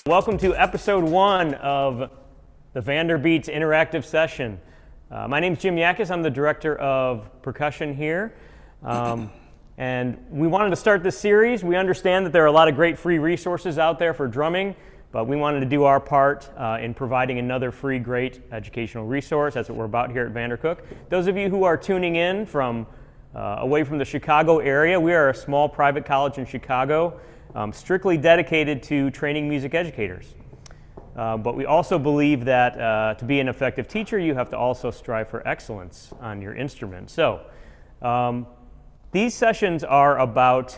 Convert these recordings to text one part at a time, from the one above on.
Welcome to episode 1 of the VanderBeats interactive session. My name is Jim Yakas. I'm the director of percussion here. And we wanted to start this series. We understand that there are a lot of great free resources out there for drumming, but we wanted to do our part in providing another free, great educational resource. That's what we're about here at VanderCook. Those of you who are tuning in from away from the Chicago area, we are a small private college in Chicago, strictly dedicated to training music educators. But we also believe that to be an effective teacher, you have to also strive for excellence on your instrument. So these sessions are about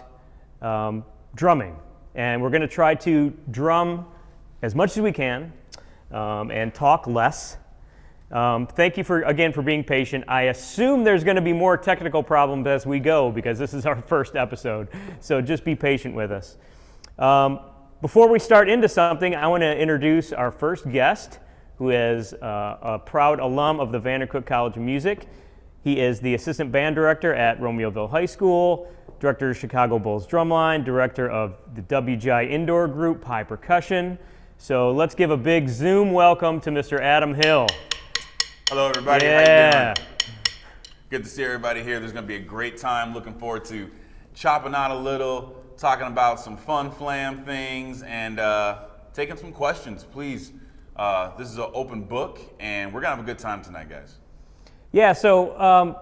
drumming, and we're going to try to drum as much as we can and talk less. Thank you again for being patient. I assume there's going to be more technical problems as we go because this is our first episode, so just be patient with us. Before we start into something, I want to introduce our first guest, who is a proud alum of the VanderCook College of Music. He is the assistant band director at Romeoville High School, director of Chicago Bulls Drumline, director of the WGI Indoor Group, High Percussion. So let's give a big Zoom welcome to Mr. Adam Hill. Hello, everybody. Yeah. How you doing? Good to see everybody here. There's going to be a great time. Looking forward to chopping out a little, talking about some fun flam things, and taking some questions. Please, this is an open book, and we're going to have a good time tonight, guys. Yeah, so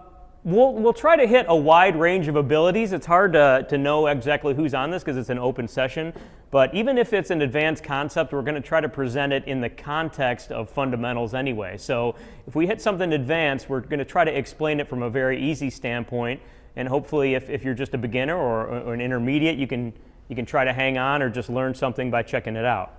we'll try to hit a wide range of abilities. It's hard to know exactly who's on this because it's an open session. But even if it's an advanced concept, we're going to try to present it in the context of fundamentals anyway. So if we hit something advanced, we're going to try to explain it from a very easy standpoint. And hopefully if you're just a beginner or an intermediate, you can try to hang on or just learn something by checking it out.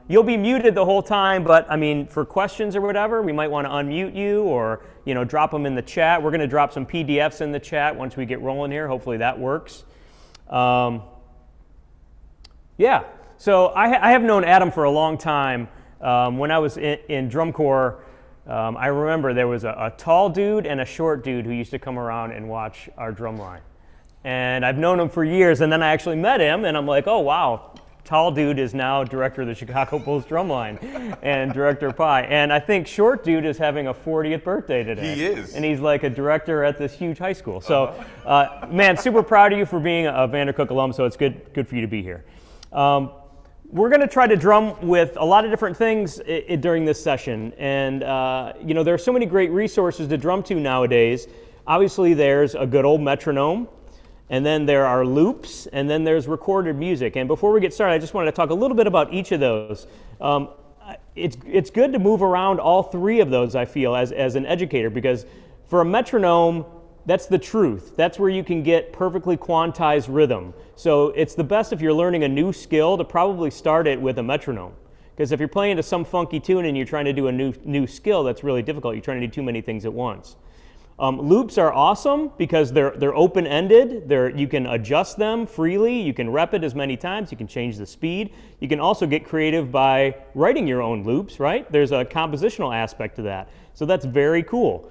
You'll be muted the whole time, but I mean, for questions or whatever, we might want to unmute you or drop them in the chat. We're going to drop some PDFs in the chat once we get rolling here. Hopefully that works. Yeah, so I have known Adam for a long time. When I was in drum corps, I remember there was a tall dude and a short dude who used to come around and watch our drum line. And I've known him for years, and then I actually met him, and I'm like, oh, wow. Tall dude is now director of the Chicago Bulls Drumline and director of Pi. And I think short dude is having a 40th birthday today. He is. And he's like a director at this huge high school. So, man, super proud of you for being a VanderCook alum, so it's good for you to be here. We're going to try to drum with a lot of different things during this session. And, there are so many great resources to drum to nowadays. Obviously, there's a good old metronome. And then there are loops, and then there's recorded music. And before we get started, I just wanted to talk a little bit about each of those. It's good to move around all three of those, I feel, as an educator, because for a metronome, that's the truth. That's where you can get perfectly quantized rhythm. So it's the best if you're learning a new skill to probably start it with a metronome. Because if you're playing to some funky tune and you're trying to do a new skill, that's really difficult. You're trying to do too many things at once. Loops are awesome because they're open-ended. You can adjust them freely. You can rep it as many times. You can change the speed. You can also get creative by writing your own loops, right? There's a compositional aspect to that. So that's very cool.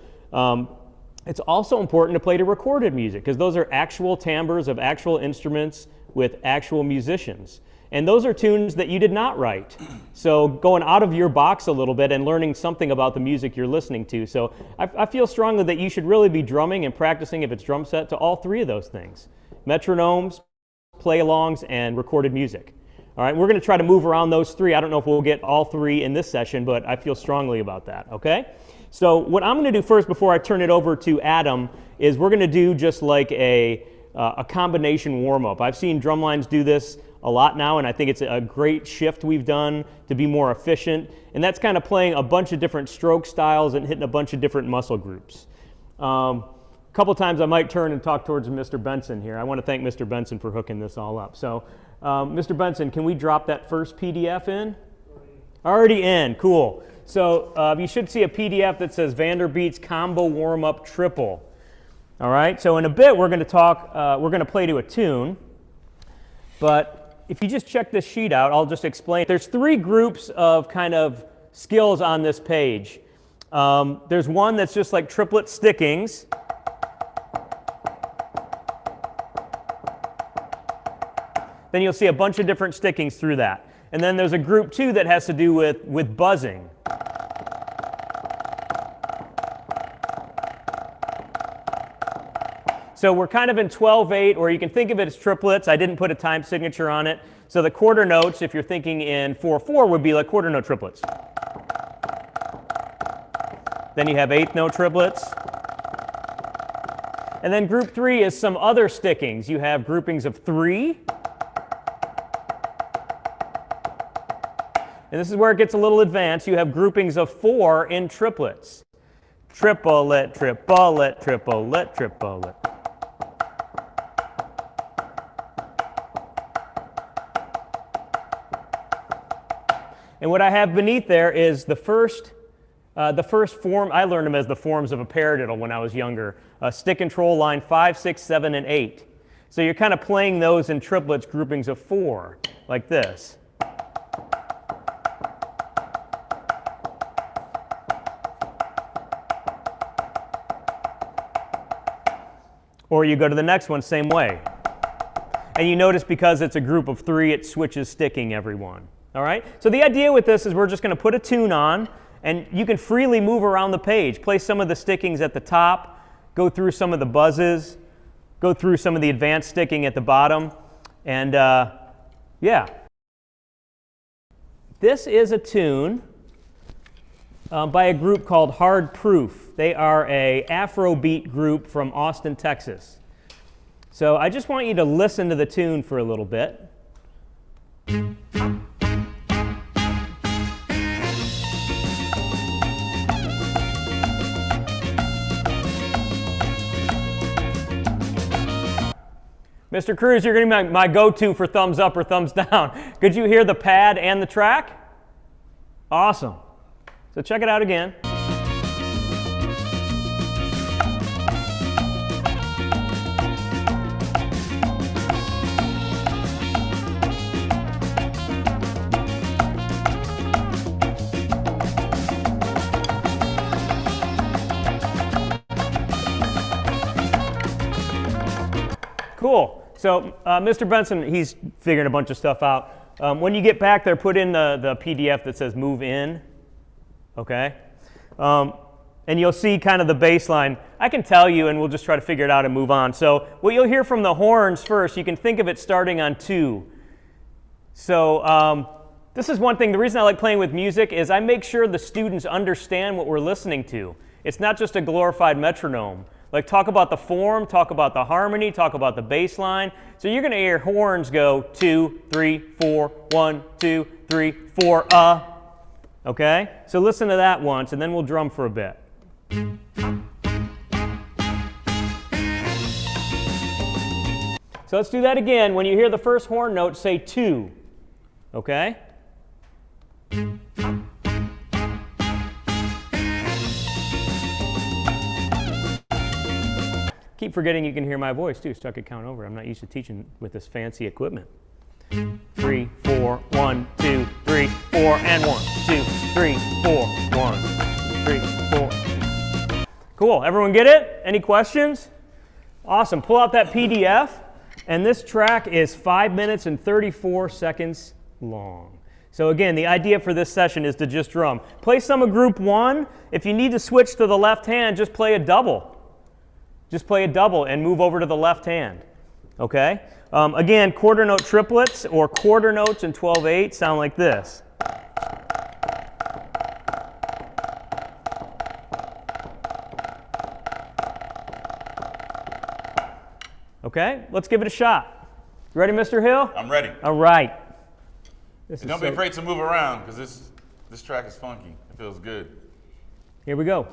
It's also important to play to recorded music because those are actual timbres of actual instruments with actual musicians. And those are tunes that you did not write. So going out of your box a little bit and learning something about the music you're listening to. So I feel strongly that you should really be drumming and practicing, if it's drum set, to all three of those things. Metronomes, play-alongs, and recorded music. All right, we're going to try to move around those three. I don't know if we'll get all three in this session, but I feel strongly about that, okay? So what I'm going to do first before I turn it over to Adam is we're going to do just like a combination warm-up. I've seen drum lines do this a lot now, and I think it's a great shift we've done to be more efficient. And that's kind of playing a bunch of different stroke styles and hitting a bunch of different muscle groups. A couple times I might turn and talk towards Mr. Benson here. I want to thank Mr. Benson for hooking this all up. So, Mr. Benson, can we drop that first PDF in? Already in, cool. So you should see a PDF that says VanderBeats Combo Warm-Up Triple. All right, so in a bit we're going to play to a tune, but if you just check this sheet out, I'll just explain. There's three groups of kind of skills on this page. There's one that's just like triplet stickings. Then you'll see a bunch of different stickings through that. And then there's a group 2 that has to do with buzzing. So we're kind of in 12/8, or you can think of it as triplets. I didn't put a time signature on it. So the quarter notes, if you're thinking in 4/4, would be like quarter note triplets. Then you have eighth note triplets. And then group 3 is some other stickings. You have groupings of 3. And this is where it gets a little advanced. You have groupings of 4 in triplets. Triplet, triplet, triplet, triplet. And what I have beneath there is the first form. I learned them as the forms of a paradiddle when I was younger. Stick control line 5, 6, 7, and 8. So you're kind of playing those in triplets, groupings of 4, like this. Or you go to the next one, same way. And you notice because it's a group of 3, it switches sticking every one. All right? So the idea with this is we're just going to put a tune on, and you can freely move around the page. Play some of the stickings at the top, go through some of the buzzes, go through some of the advanced sticking at the bottom, and yeah. This is a tune by a group called Hard Proof. They are a Afrobeat group from Austin, Texas. So I just want you to listen to the tune for a little bit. Mr. Cruz, you're going to be my go-to for thumbs up or thumbs down. Could you hear the pad and the track? Awesome. So check it out again. Cool. So Mr. Benson, he's figuring a bunch of stuff out. When you get back there, put in the PDF that says move in, okay? And you'll see kind of the bass line. I can tell you, and we'll just try to figure it out and move on. So what you'll hear from the horns first, you can think of it starting on 2. So this is one thing. The reason I like playing with music is I make sure the students understand what we're listening to. It's not just a glorified metronome. Like talk about the form, talk about the harmony, talk about the bass line. So you're going to hear horns go 2, 3, 4, 1, 2, 3, 4, okay? So listen to that once, and then we'll drum for a bit. So let's do that again. When you hear the first horn note, say 2, okay? Keep forgetting you can hear my voice too, so I could count over. I'm not used to teaching with this fancy equipment. 3, 4, 1, 2, 3, 4, and 1, 2, 3, 4, 1, 3, 4. Cool. Everyone get it? Any questions? Awesome. Pull out that PDF, and this track is 5 minutes and 34 seconds long. So again, the idea for this session is to just drum. Play some of group 1. If you need to switch to the left hand, just play a double. Just play a double and move over to the left hand, okay? Again, quarter note triplets or quarter notes in 12/8 sound like this. Okay, let's give it a shot. You ready, Mr. Hill? I'm ready. All right. Don't be afraid to move around, because this track is funky. It feels good. Here we go.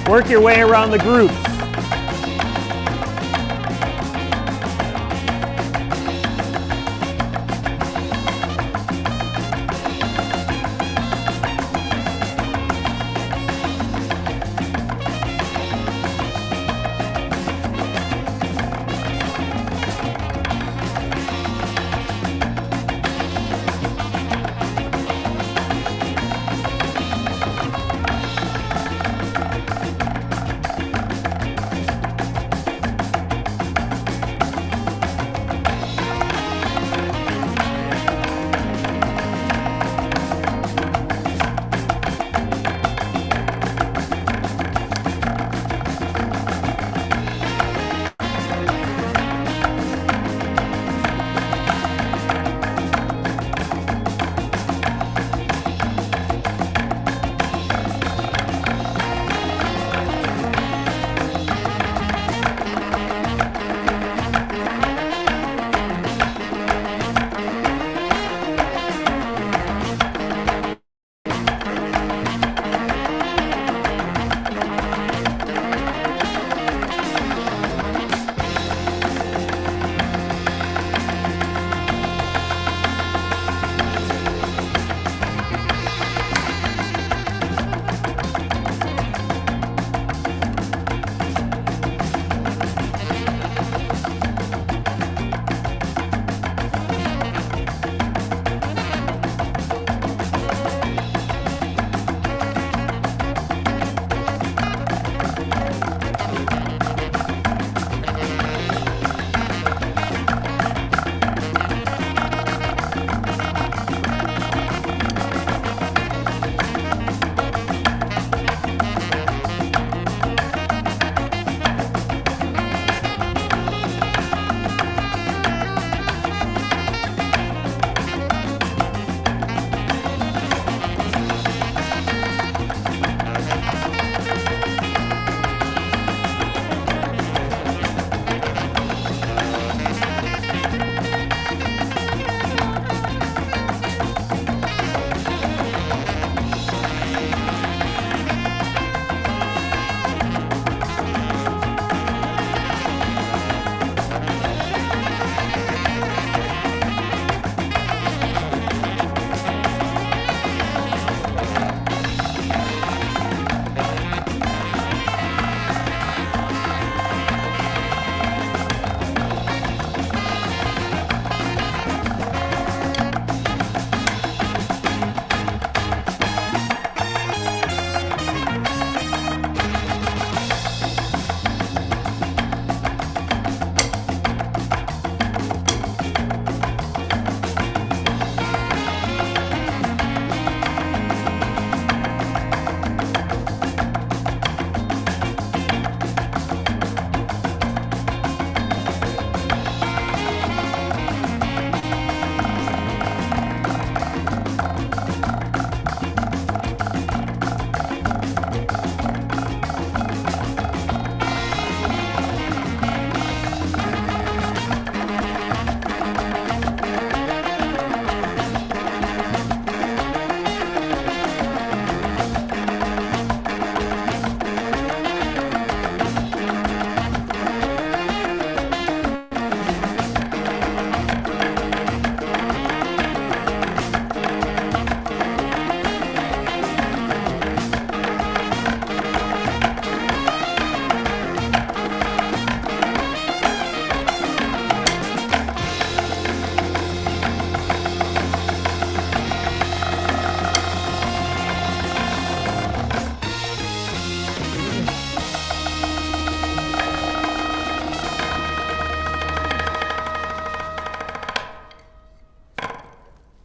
Work your way around the groups.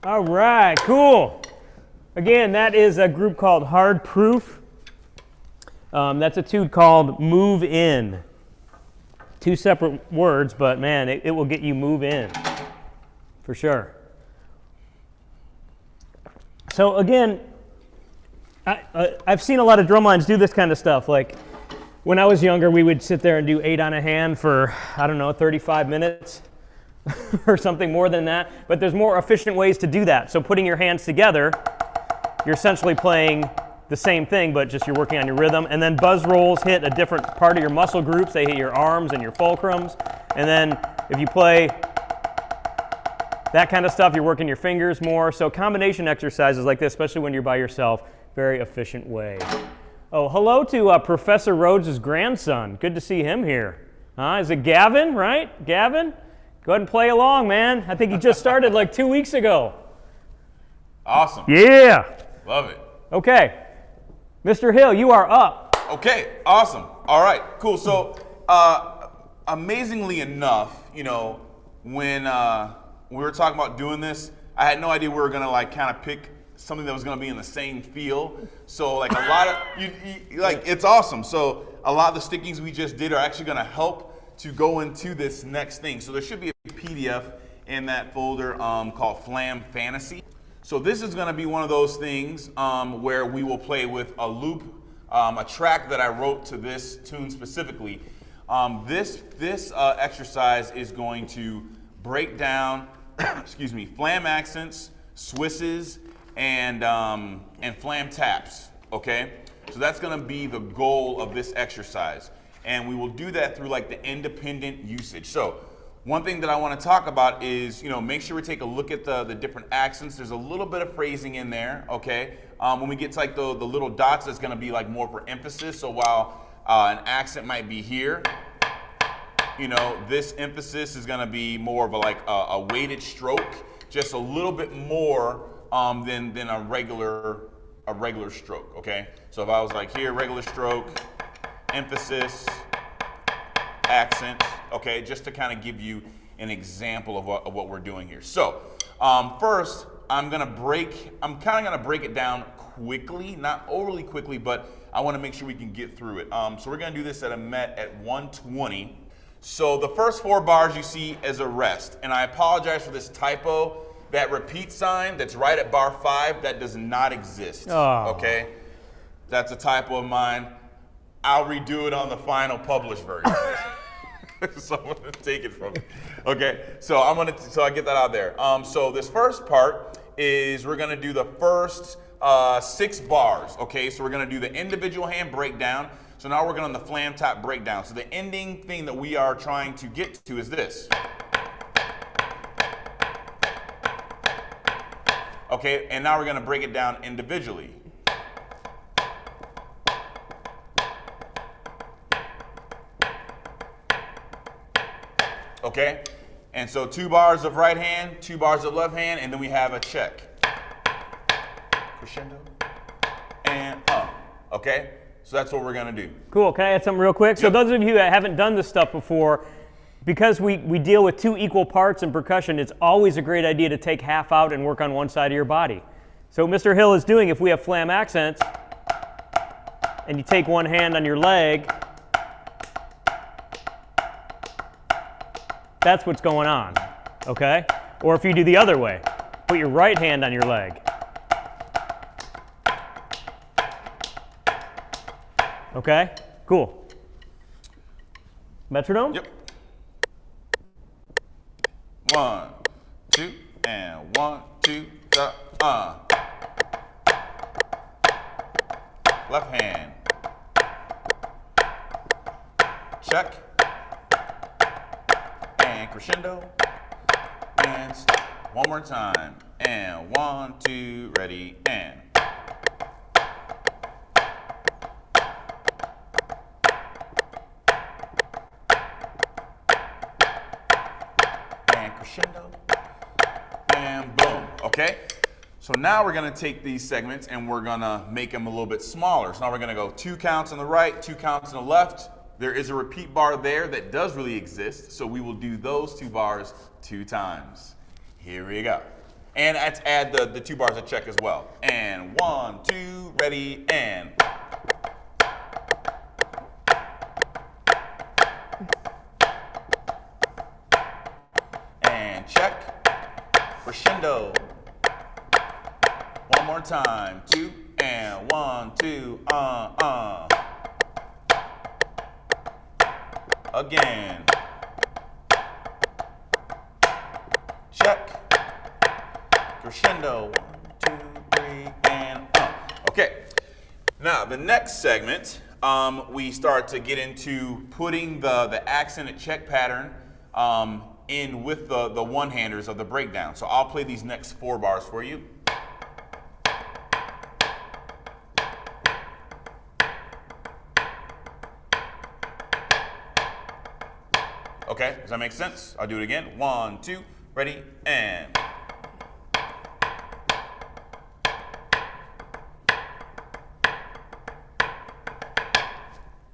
All right, cool. Again, that is a group called Hard Proof. That's a tune called Move In. Two separate words, but man, it will get you move in, for sure. So again, I've seen a lot of drum lines do this kind of stuff. Like when I was younger, we would sit there and do 8 on a hand for, I don't know, 35 minutes or something more than that. But there's more efficient ways to do that. So putting your hands together, you're essentially playing the same thing, but just you're working on your rhythm. And then buzz rolls hit a different part of your muscle groups. They hit your arms and your fulcrums. And then if you play that kind of stuff, you're working your fingers more. So combination exercises like this, especially when you're by yourself, very efficient way. Oh, hello to Professor Rhodes' grandson. Good to see him here. Is it Gavin, right? Gavin? Go ahead and play along, man. I think he just started like 2 weeks ago. Awesome. Yeah. Love it. Okay. Mr. Hill, you are up. Okay, awesome. All right, cool. So, amazingly enough, you know, when we were talking about doing this, I had no idea we were gonna like kind of pick something that was gonna be in the same feel. So, like a lot of like it's awesome. So, a lot of the stickings we just did are actually gonna help to go into this next thing. So, there should be a PDF in that folder called Flam Fantasy. So this is going to be one of those things where we will play with a loop, a track that I wrote to this tune specifically. This exercise is going to break down, excuse me, flam accents, Swisses, and flam taps. Okay, so that's going to be the goal of this exercise, and we will do that through like the independent usage. So one thing that I want to talk about is, you know, make sure we take a look at the different accents. There's a little bit of phrasing in there, okay? When we get to like the little dots, it's going to be like more for emphasis. So while an accent might be here, you know, this emphasis is going to be more of a weighted stroke, just a little bit more than a regular stroke, okay? So if I was like here, regular stroke, emphasis, accent, okay, just to kind of give you an example of what we're doing here. So first, I'm kind of gonna break it down quickly, not overly quickly, but I want to make sure we can get through it. So we're gonna do this at a MET at 120. So the first 4 bars you see is a rest, and I apologize for this typo. That repeat sign that's right at bar 5, that does not exist. Oh. Okay, that's a typo of mine. I'll redo it on the final published version. So I'm gonna take it from you. Okay, so I get that out there. So this first part is we're gonna do the first 6 bars. Okay, so we're gonna do the individual hand breakdown. So now we're going on the flam tap breakdown. So the ending thing that we are trying to get to is this. Okay, and now we're gonna break it down individually. Okay, and so 2 bars of right hand, 2 bars of left hand, and then we have a check. Crescendo, and up, okay? So that's what we're gonna do. Cool, can I add something real quick? So those of you that haven't done this stuff before, because we deal with 2 equal parts in percussion, it's always a great idea to take half out and work on one side of your body. So what Mr. Hill is doing, if we have flam accents, and you take one hand on your leg, that's what's going on, okay? Or if you do the other way, put your right hand on your leg. Okay, cool. Metronome? Yep. 1, 2, and 1, 2, left hand. Check. And crescendo. And one more time. And 1, 2, ready, and. Crescendo, and boom, okay? So now we're gonna take these segments and we're gonna make them a little bit smaller. So now we're gonna go 2 counts on the right, 2 counts on the left. There is a repeat bar there that does really exist, so we will do those 2 bars 2 times. Here we go. And let's add the 2 bars of check as well. And 1, 2, ready, and. Check, crescendo, one more time, 2, and 1, 2, again, check, crescendo, 1, 2, 3, and Okay, Now, the next segment, we start to get into putting the accented check pattern in with the one-handers of the breakdown. So I'll play these next 4 bars for you. Okay, does that make sense? I'll do it again. 1, 2, ready, and.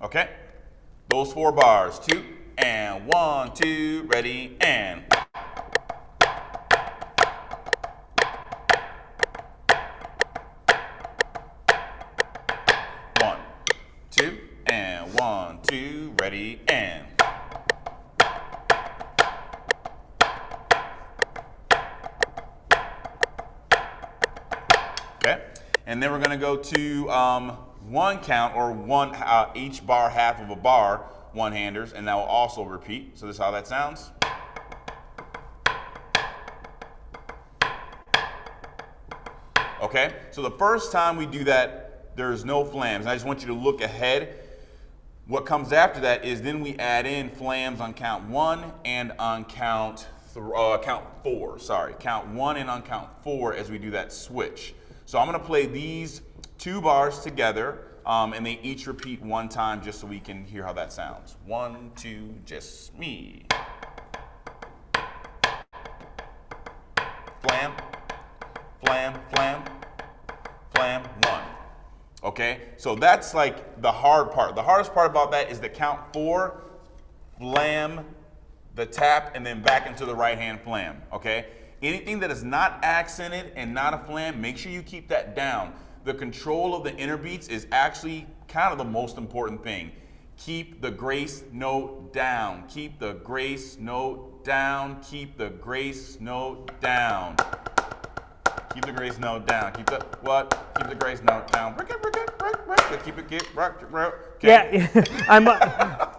Okay, those 4 bars, 2 and 1, 2, ready, and. One, 2, and 1, 2, ready, and. Okay, and then we're gonna go to 1 count, or each bar half of a bar, one-handers, and that will also repeat. So this is how that sounds. Okay, so the first time we do that, there's no flams. I just want you to look ahead. What comes after that is then we add in flams on count 1 and on count 4. Sorry, count 1 and on count 4 as we do that switch. So I'm gonna play these 2 bars together, and they each repeat 1 time just so we can hear how that sounds. 1, 2, just me. Flam, flam, flam, flam, 1. Okay, so that's like the hard part. The hardest part about that is the count 4, flam, the tap, and then back into the right hand flam, okay? Anything that is not accented and not a flam, make sure you keep that down. The control of the inner beats is actually kind of the most important thing. Keep the grace note down. Keep the grace note down. Keep the grace note down. Keep the grace note down. Keep the what? Keep the grace note down. Keep it, yeah,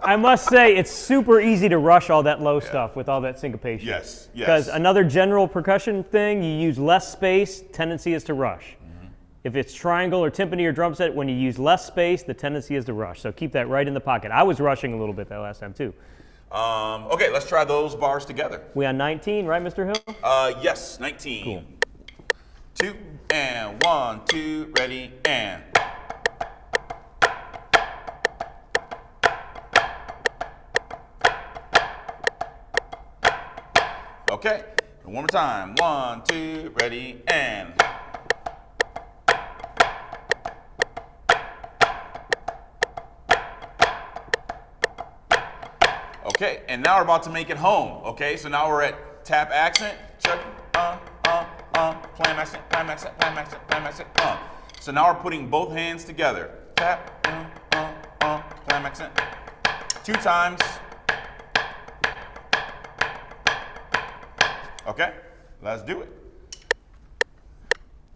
I must say it's super easy to rush all that low stuff with all that syncopation. Yes, yes. Because another general percussion thing, you use less space, tendency is to rush. If it's triangle or timpani or drum set, when you use less space, the tendency is to rush. So keep that right in the pocket. I was rushing a little bit that last time too. Okay, let's try those bars together. We on 19, right, Mr. Hill? Yes, 19. Cool. 2 and 1, 2, ready, and. Okay, one more time. 1, 2, ready, and. Okay, and now we're about to make it home. Okay, so now we're at tap accent, check, flam accent, flam accent, flam accent, flam accent, So now we're putting both hands together. Tap, flam accent. 2 times. Okay, let's do it.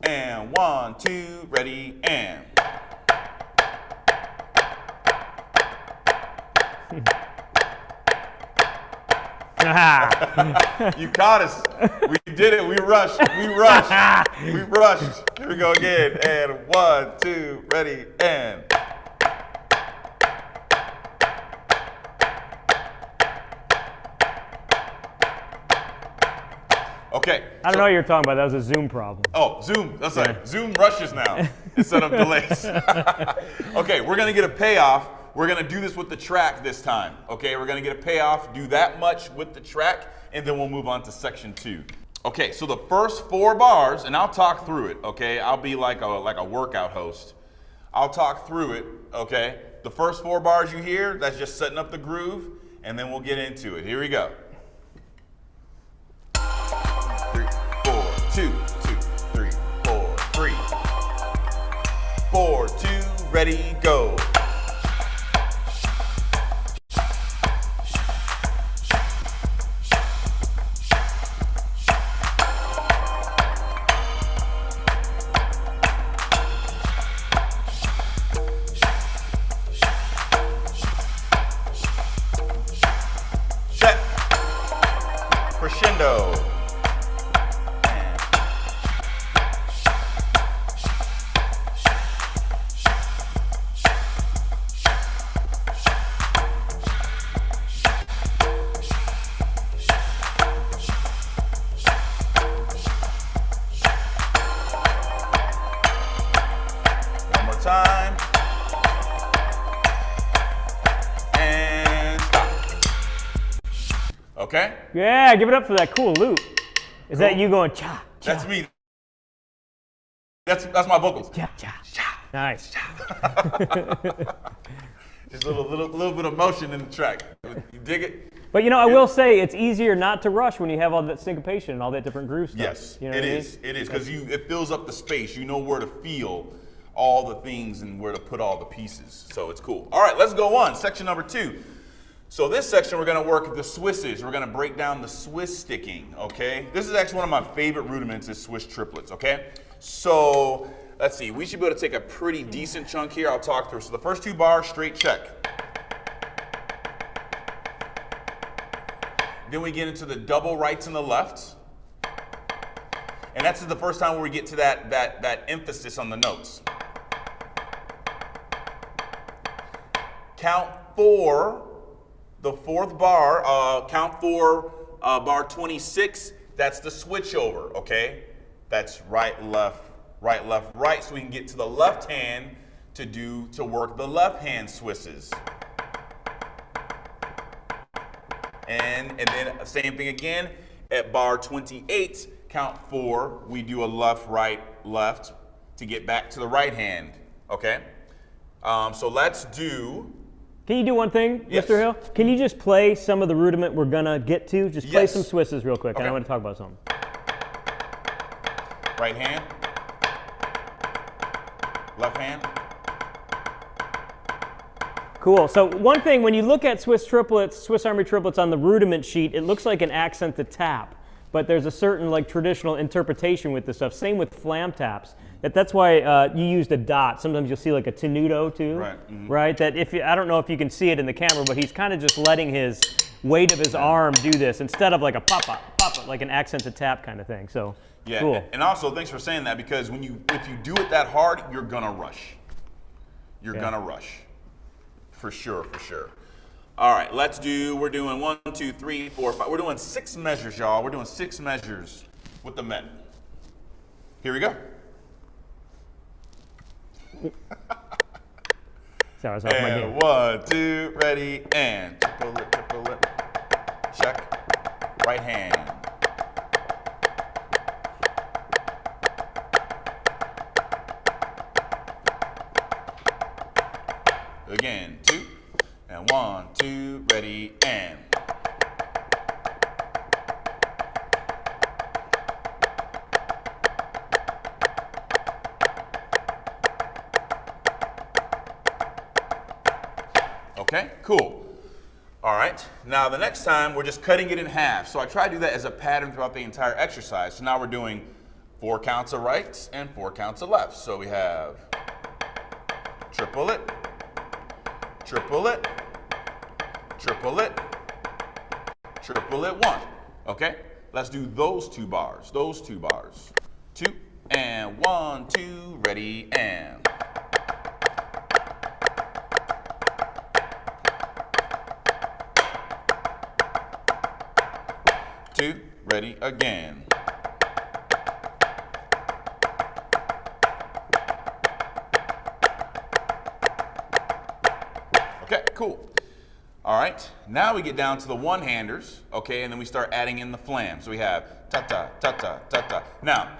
And 1, 2, ready, and. You caught us. We did it. We rushed. We rushed. We rushed. Here we go again. And 1, 2, ready, and. Okay. I don't know what you're talking about. That was a Zoom problem. Oh, Zoom. That's right. Zoom rushes now instead of delays. Okay, we're going to get a payoff. We're going to do this with the track this time. Okay, we're going to get a payoff, do that much with the track, and then we'll move on to section 2. Okay, so the first 4 bars, and I'll talk through it, okay? I'll be like a workout host. I'll talk through it, okay? The first 4 bars you hear, that's just setting up the groove, and then we'll get into it. Here we go. 3, 4, 2, 2, 3, 4, 3, 4, 2, ready, go. Crescendo. Okay? Yeah, give it up for that cool loop. Is that you going cha, cha? That's me. That's my vocals. Cha, cha, cha. Nice. Just a little bit of motion in the track. You dig it? But you know, I will say it's easier not to rush when you have all that syncopation and all that different groove stuff. Yes, you know it is. It is because it fills up the space. You know where to feel all the things and where to put all the pieces. So it's cool. All right, let's go on. Section number 2. So this section we're going to work the Swisses. We're going to break down the Swiss sticking. Okay, this is actually one of my favorite rudiments is Swiss triplets. Okay, so let's see. We should be able to take a pretty decent chunk here. I'll talk through. So the first 2 bars, straight check. Then we get into the double rights and the lefts. And that's the first time where we get to that emphasis on the notes. Count 4, the 4th bar, count 4, bar 26, that's the switch over, okay? That's right, left, right, left, right, so we can get to the left hand to work the left hand Swisses. And then same thing again at bar 28, count 4, we do a left, right, left to get back to the right hand, okay? So let's do. Can you do one thing, Yes. Mr. Hill? Can you just play some of the rudiment we're gonna get to? Just play Yes. some Swisses real quick, Okay. and I want to talk about something. Right hand, left hand. Cool. So one thing, when you look at Swiss triplets, Swiss Army triplets on the rudiment sheet, it looks like an accent to tap, but there's a certain like traditional interpretation with this stuff. Same with flam taps. That's why you used a dot. Sometimes you'll see like a tenuto too, Right. Mhm. right? That I don't know if you can see it in the camera, but he's kind of just letting his weight of his arm do this instead of like a pop-up, like an accent to tap kind of thing. So Yeah, cool. and also thanks for saying that because if you do it that hard, you're gonna rush. You're gonna rush. For sure, for sure. All right, we're doing 1, 2, 3, 4, 5. We're doing 6 measures, y'all. We're doing 6 measures with the men. Here we go. Sorry, I was off my game. And 1, 2, ready, and triple it, check, right hand. Again, 2, and 1, 2, ready, and. Okay, cool. All right, now the next time we're just cutting it in half. So I try to do that as a pattern throughout the entire exercise. So now we're doing 4 counts of rights and 4 counts of lefts. So we have triple it, triple it, triple it, triple it, 1. Okay, let's do those 2 bars, 2, and 1, 2, ready, and. Two, ready, again. Okay, cool. All right, now we get down to the one-handers, okay, and then we start adding in the flam. So we have ta-ta, ta-ta, ta-ta. Now,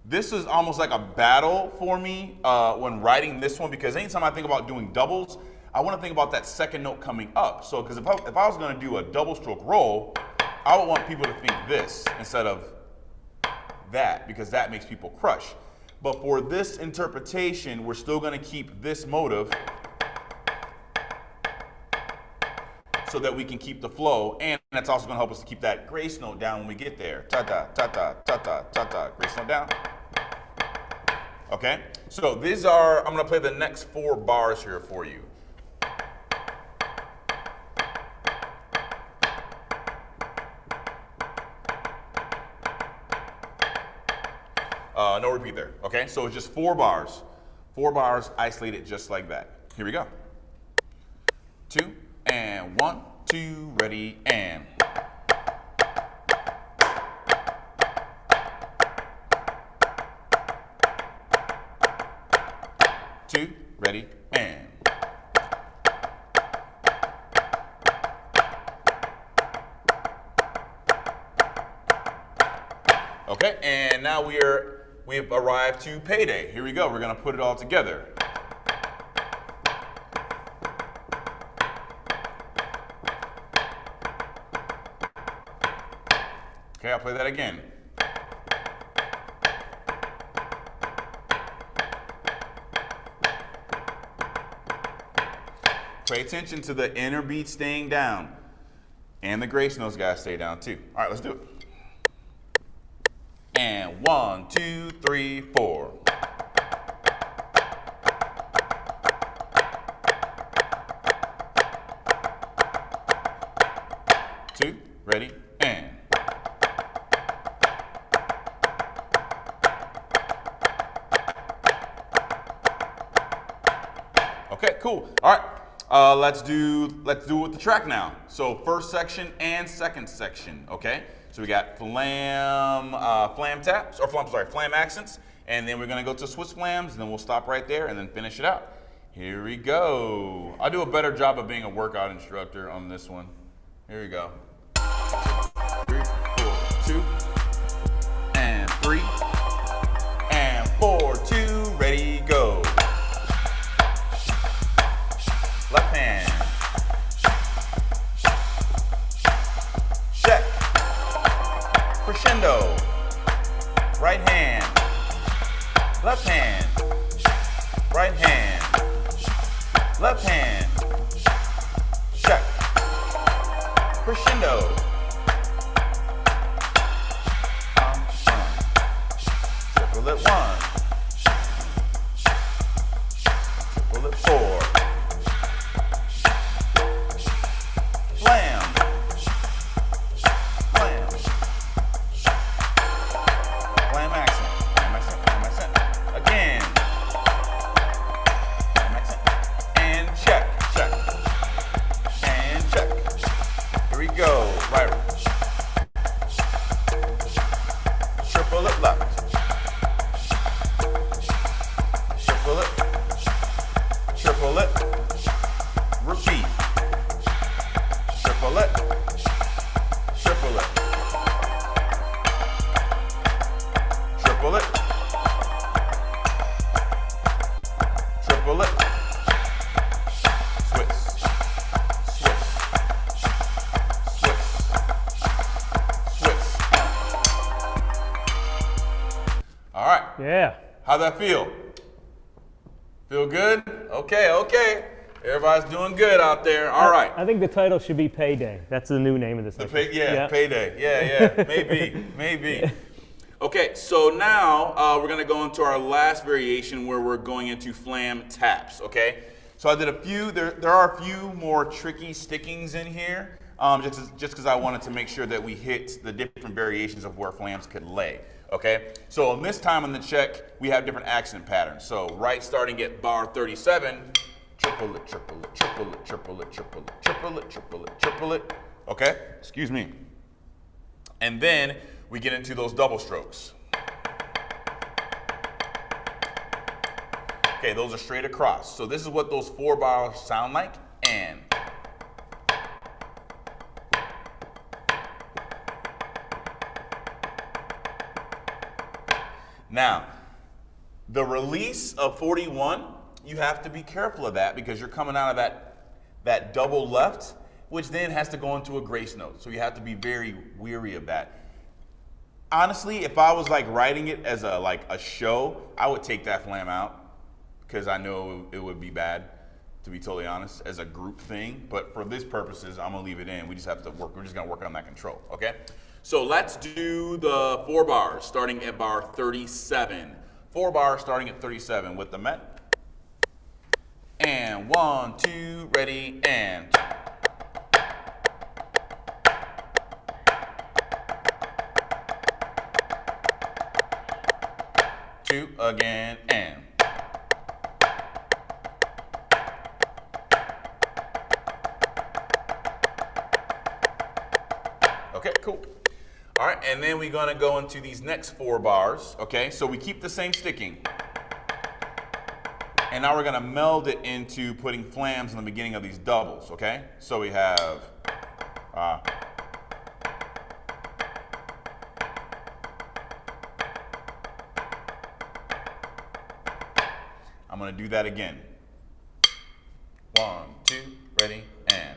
this is almost like a battle for me when writing this one because anytime I think about doing doubles, I want to think about that second note coming up. So, because if I was going to do a double stroke roll, I would want people to think this instead of that because that makes people crush. But for this interpretation, we're still going to keep this motive so that we can keep the flow, and that's also going to help us to keep that grace note down when we get there. Ta-ta, ta-ta, ta-ta, ta-ta, grace note down. Okay, so these are, I'm going to play the next 4 bars here for you. No repeat there, okay? So it's just 4 bars. 4 bars isolated just like that. Here we go. 2, and 1, 2, ready, and. Two, ready, and. Okay, and now we've arrived to payday. Here we go. We're gonna put it all together. Okay, I'll play that again. Pay attention to the inner beat staying down. And the grace notes gotta stay down too. All right, let's do it. And 1, 2, 3, 4. Two, ready, and. Okay, cool. All right. Let's do it with the track now. So first section and second section, okay? So we got flam taps, or flam accents, and then we're gonna go to Swiss flams, and then we'll stop right there and then finish it out. Here we go. I'll do a better job of being a workout instructor on this one. Here we go. 3, 4, 2, and 3, and 4, 2, ready, go. Left hand. Check. Crescendo. Right hand. Left hand. Right hand. Left hand. Check. Crescendo. Triplet 1. Triplet 4. Yeah. How'd that feel? Feel good? Okay, okay. Everybody's doing good out there. All right. I think the title should be Payday. That's the new name of this. Payday. Yeah, maybe. Okay, so now we're gonna go into our last variation where we're going into flam taps, okay? So I did a few, there are a few more tricky stickings in here, just because I wanted to make sure that we hit the different variations of where flams could lay. Okay, so this time on the check, we have different accent patterns. So right starting at bar 37, triplet, triplet, triplet, triplet, triplet, triplet, triplet, triplet. Okay, excuse me. And then we get into those double strokes. Okay, those are straight across. So this is what those 4 bars sound like, and. Now, the release of 41, you have to be careful of that because you're coming out of that double left, which then has to go into a grace note. So you have to be very weary of that. Honestly, if I was like writing it as a show, I would take that flam out because I know it would be bad, to be totally honest, as a group thing. But for this purposes, I'm gonna leave it in. We just have to work. We're just gonna work on that control, okay? So let's do the 4 bars starting at bar 37. 4 bars starting at 37 with the Met. And 1, 2, ready, and. Two, again, and. Okay, cool. All right, and then we're gonna go into these next 4 bars, okay? So we keep the same sticking. And now we're gonna meld it into putting flams in the beginning of these doubles, okay? So we have, I'm gonna do that again. 1, 2, ready, and.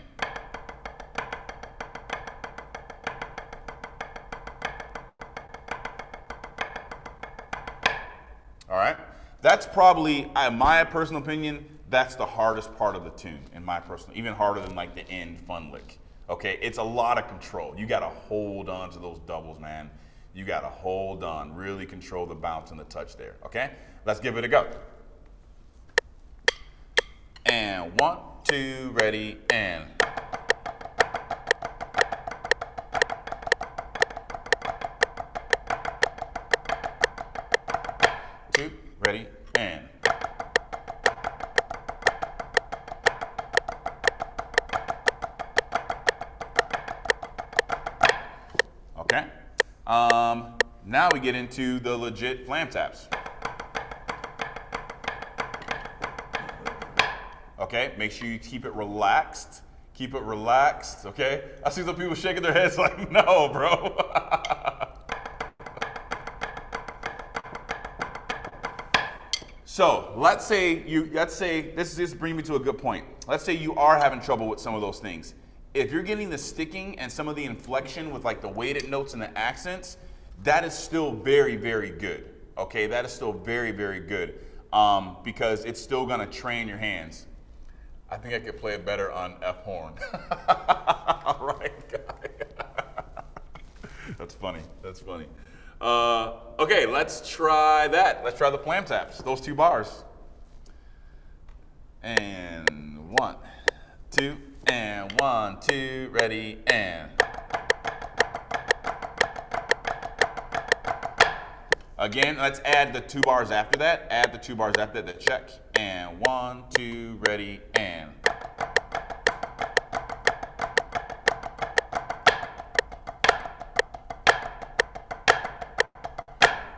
All right, that's probably, in my personal opinion, that's the hardest part of the tune, in my personal, even harder than like the end fun lick. Okay, it's a lot of control. You gotta hold on to those doubles, man. You gotta hold on, really control the bounce and the touch there, okay? Let's give it a go. And 1, 2, ready, and. Two, ready, and. Okay. Now we get into the legit flam taps. Okay, make sure you keep it relaxed. Keep it relaxed, okay? I see some people shaking their heads like, no, bro. So let's say this brings me to a good point. Let's say you are having trouble with some of those things. If you're getting the sticking and some of the inflection with like the weighted notes and the accents, that is still very, very good. Okay, that is still very, very good because it's still gonna train your hands. I think I could play it better on F horn. All right, guy. That's funny. That's funny. Okay, let's try that. Let's try the flam taps. Those 2 bars. And 1, 2, and 1, 2, ready, and. Again, let's add the 2 bars after that. Add the 2 bars after that, check. And 1, 2, ready, and.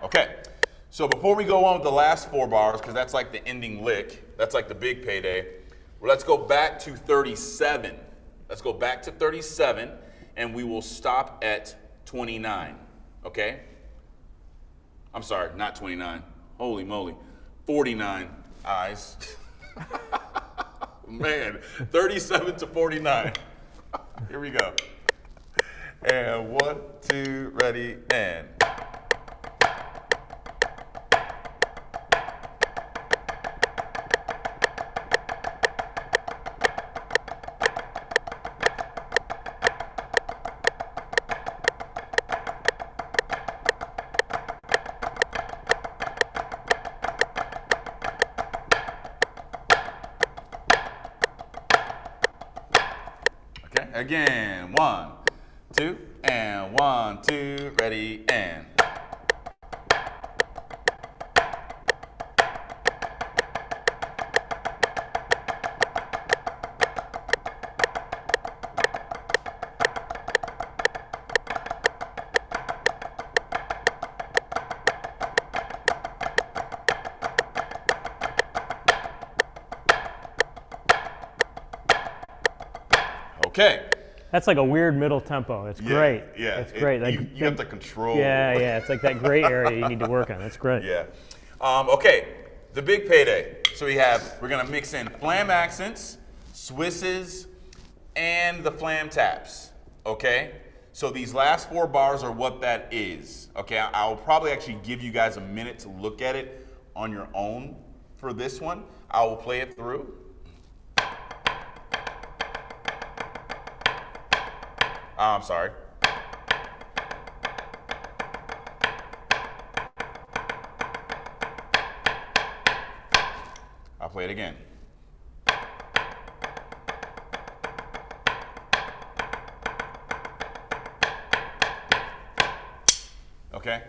Okay, so before we go on with the last 4 bars, because that's like the ending lick, that's like the big payday, well, let's go back to 37. Let's go back to 37, and we will stop at 29, okay? I'm sorry, not 29. Holy moly. 49 eyes. Man, 37 to 49. Here we go. And 1, 2, ready, and. Again, 1, 2, and 1, 2, ready, and. Okay. That's like a weird middle tempo. It's great. Yeah, it's great. Like, you have to control. Yeah, yeah. It's like that gray area you need to work on. That's great. Yeah. Okay, the big payday. So we're gonna mix in flam accents, Swisses, and the flam taps. Okay. So these last 4 bars are what that is. Okay. I'll probably actually give you guys a minute to look at it on your own for this one. I will play it through. I'm sorry. I'll play it again. Okay?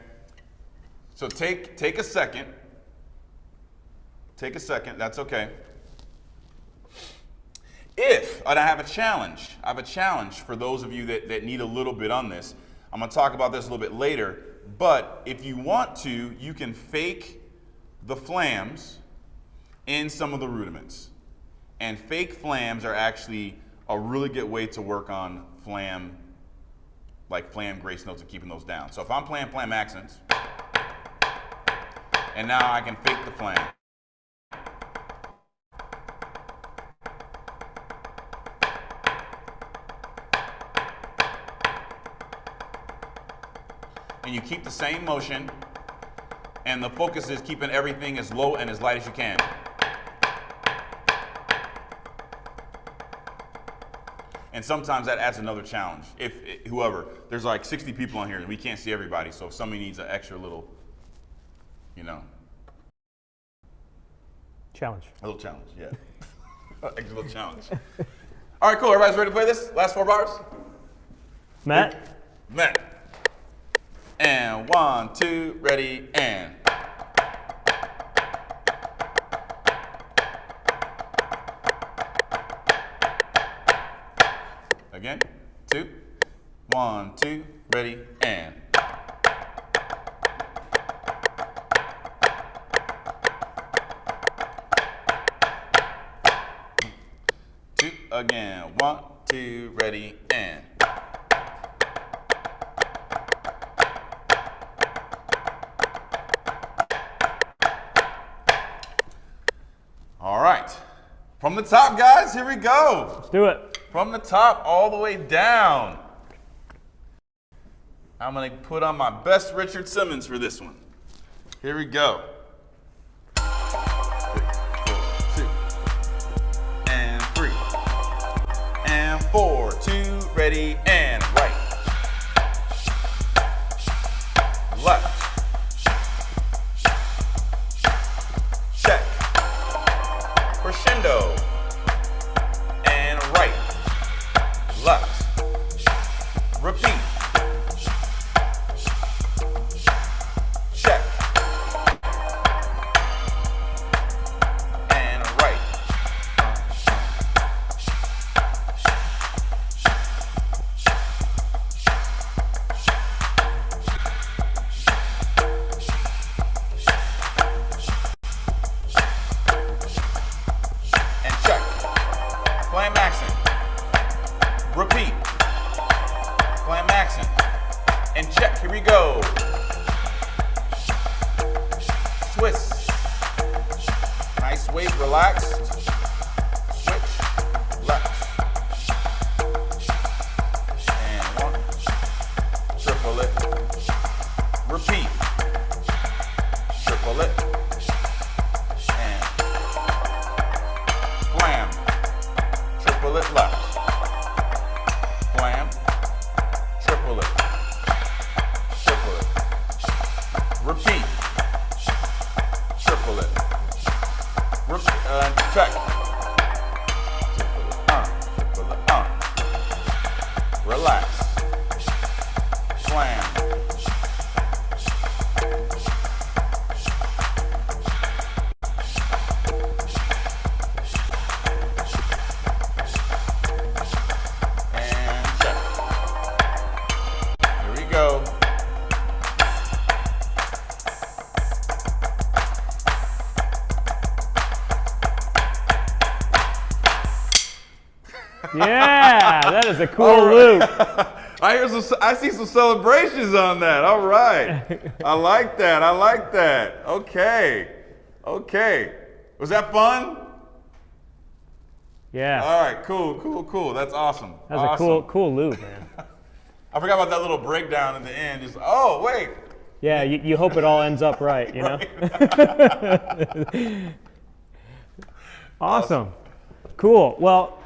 So take a second. Take a second, that's okay. And I have a challenge. I have a challenge for those of you that need a little bit on this. I'm going to talk about this a little bit later, but if you want to, you can fake the flams in some of the rudiments. And fake flams are actually a really good way to work on flam grace notes and keeping those down. So if I'm playing flam accents, and now I can fake the flam. and you keep the same motion, and the focus is keeping everything as low and as light as you can. And sometimes that adds another challenge. Whoever, there's like 60 people on here and we can't see everybody, so if somebody needs an extra little, you know. Challenge. A little challenge, yeah. Extra little challenge. All right, cool, everybody's ready to play this? Last 4 bars? Matt? Matt. And 1, 2, ready, and. Again, 2, 1, 2, ready, and. 2, again, 1, 2, ready, and. All right, from the top, guys, here we go. Let's do it. From the top all the way down. I'm gonna put on my best Richard Simmons for this one. Here we go. 3, 4, 2, and 3, and 4, 2, ready, and right, left, check, crescendo, and right, left, repeat, check, and right, and check, slam accent, repeat, slam accent, and check, here we go. Twist, nice weight, relaxed, switch, left, and 1, triple it, repeat, triple it, and slam, triple it left, slam, triple it, repeat, triple it, check, triple it, relax, slam, and check. Here we go. Yeah, that is a cool loop. I see some celebrations on that. All right. I like that. I like that. Okay. Okay. Was that fun? Yeah. All right. Cool, cool, cool. That's awesome. That was awesome. a cool loop, man. I forgot about that little breakdown in the end. Just, oh, wait. Yeah, you hope it all ends up right, you know? Awesome. Cool. Well,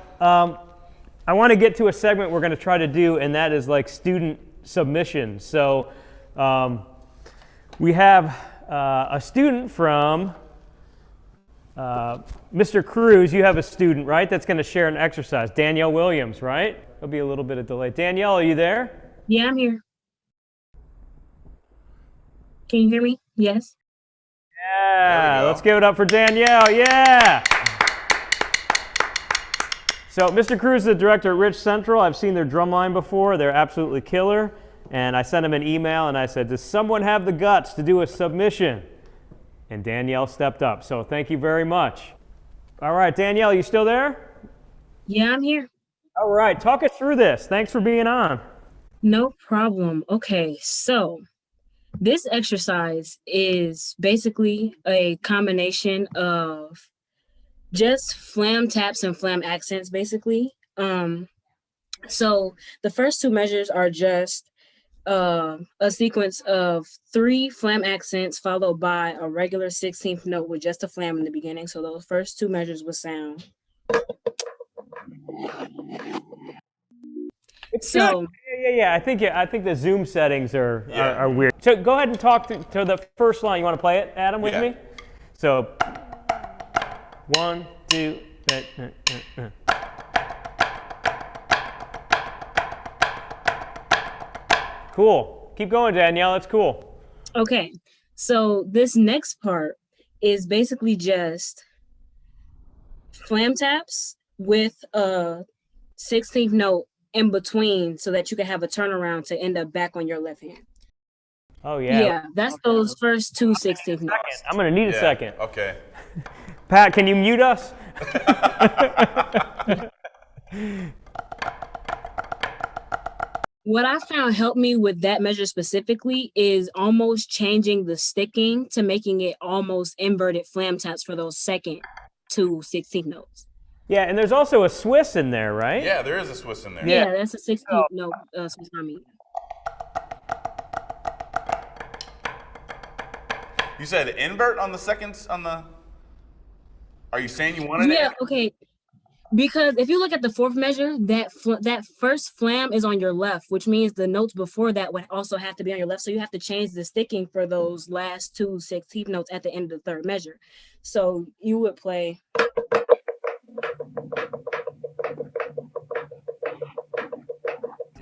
I want to get to a segment we're going to try to do, and that is like student submissions. So we have a student from Mr. Cruz. You have a student, right, that's going to share an exercise. Danielle Williams, right? There'll be a little bit of delay. Danielle, are you there? Yeah, I'm here. Can you hear me? Yes. Yeah, let's give it up for Danielle. Yeah. So Mr. Cruz is the director at Rich Central. I've seen their drum line before. They're absolutely killer. And I sent him an email and I said, does someone have the guts to do a submission? And Danielle stepped up. So thank you very much. All right, Danielle, you still there? Yeah, I'm here. All right, talk us through this. Thanks for being on. No problem. Okay, so this exercise is basically a combination of just flam taps and flam accents, basically. So the first 2 measures are just a sequence of 3 flam accents followed by a regular 16th note with just a flam in the beginning. So those first 2 measures would sound. It's So good. Yeah. I think the Zoom settings are weird. So go ahead and talk to the first line. You want to play it, Adam, with me? So 1, 2. Cool. Keep going, Danielle. That's cool. okay, so this next part is basically just flam taps with a 16th note in between so that you can have a turnaround to end up back on your left hand. Oh, yeah. Yeah, that's those first 2 16th notes. I'm going to need a second. Okay. Pat, can you mute us? What I found helped me with that measure specifically is almost changing the sticking to making it almost inverted flam taps for those second 2 16th notes. Yeah, and there's also a Swiss in there, right? Yeah, there is a Swiss in there. Yeah, that's a 16th note Swiss harmony. You said invert on the seconds on the. Are you saying you wanted it? Yeah, okay. Because if you look at the 4th measure, that first flam is on your left, which means the notes before that would also have to be on your left. So you have to change the sticking for those last 2 16th notes at the end of the 3rd measure. So you would play.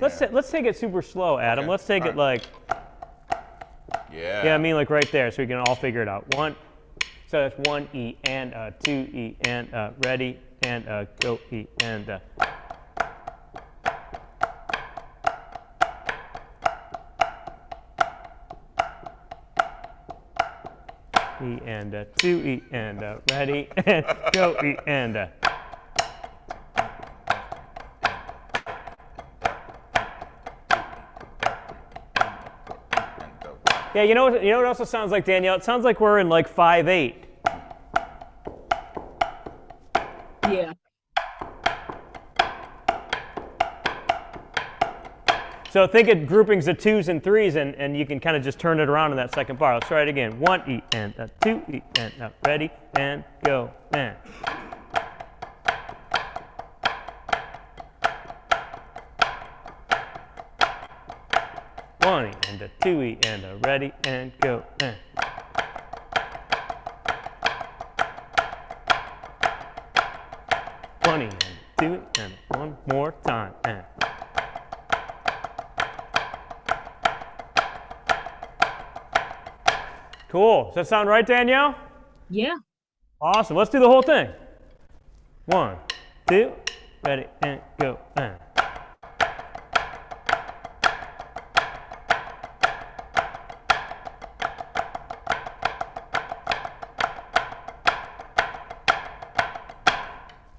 Let's take it super slow, Adam. Okay. Let's take it like. Yeah. Yeah, I mean like right there, so we can all figure it out. 1. So that's 1 E and 2 E and ready and go E and. E and 2 E and ready and go E and. Yeah, you know what also sounds like, Danielle? It sounds like we're in like 5/8. Yeah. So think of groupings of 2s and 3s, and you can kind of just turn it around in that second bar. Let's try it again. 1 E and 2 E and ready and go and. One E and 2 E and ready and go and. One E and 2 E and one more time and. Cool. Does that sound right, Danielle? Yeah. Awesome. Let's do the whole thing. 1, 2, ready and go and.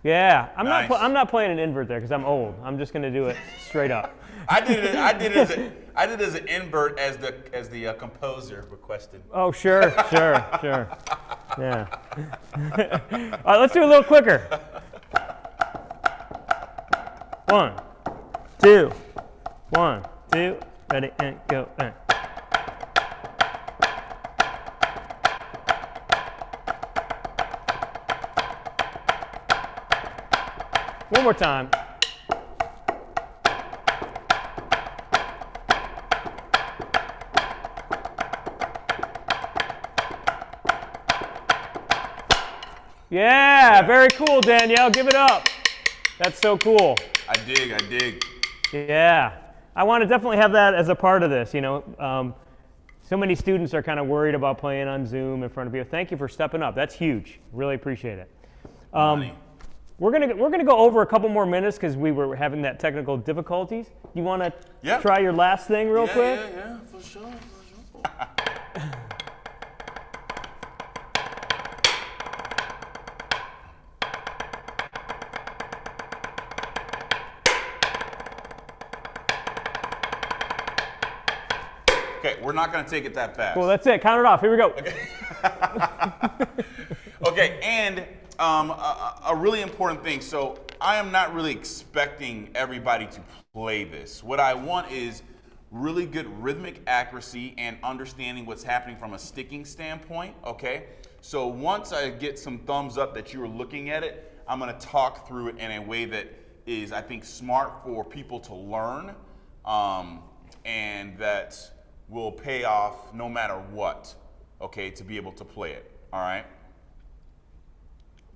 Yeah, Nice. I'm not playing an invert there because I'm old. I'm just gonna do it straight up. I did it as an invert as the composer requested. Oh, sure. Yeah. All right, let's do it a little quicker. 1, 2, 1, 2, ready and go and. One more time. Yeah, very cool, Danielle. Give it up. That's so cool. I dig. Yeah, I want to definitely have that as a part of this. You know, so many students are kind of worried about playing on Zoom in front of people. Thank you for stepping up. That's huge. Really appreciate it. We're gonna go over a couple more minutes because we were having that technical difficulties. You want to try your last thing real quick? Yeah, for sure. Okay, we're not gonna take it that fast. Cool, that's it. Count it off. Here we go. Okay, and a really important thing. So I am not really expecting everybody to play this. What I want is really good rhythmic accuracy and understanding what's happening from a sticking standpoint, okay? So once I get some thumbs up that you're looking at it, I'm gonna talk through it in a way that is, I think, smart for people to learn, and that will pay off no matter what, okay, to be able to play it, all right?